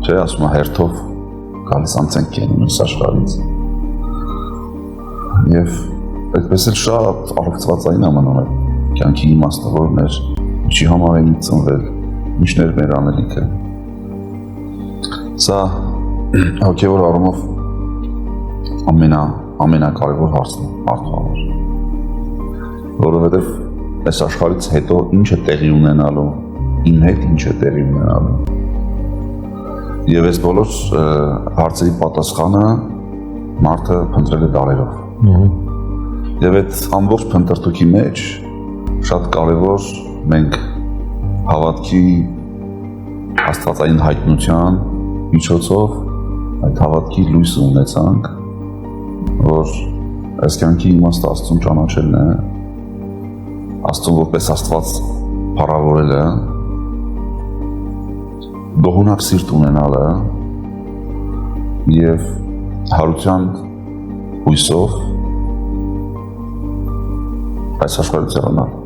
չէ, ասում է հերթով գալիս անցենք կենում այս աշխարհից։ Եվ այդպես էլ շատ առողջվածային ամանում է կյանքի իմաստը, որ մեր ինչի համար ենք ծնվել, ինչն էր մեր անելիքը։ Սա հոգևոր առումով ամենակարևոր հարցն է մարդու համար, որովհետև այս աշխարհից հետո ինչ է տեղի ունենալու, իմ հետ ինչ է տեղի ունենալու։ Եվ այս բոլոր հարցերի պատասխանը մարդը փնտրել է դարերով։ Եվ այդ ամբողջ փնտրտուքի մեջ շատ կարևոր մենք հավատքի աստվածային հայտնության միջոցով այդ հավատքի լույսը ունեցանք, որ այս կյանքի իմաստը Աստծուն ճանաչելն է, Աստծուն որպես Աստված փառավորելը, գոհունակ սիրտ ունենալը եւ հարության հույսով այս աշխարհից հեռանալ։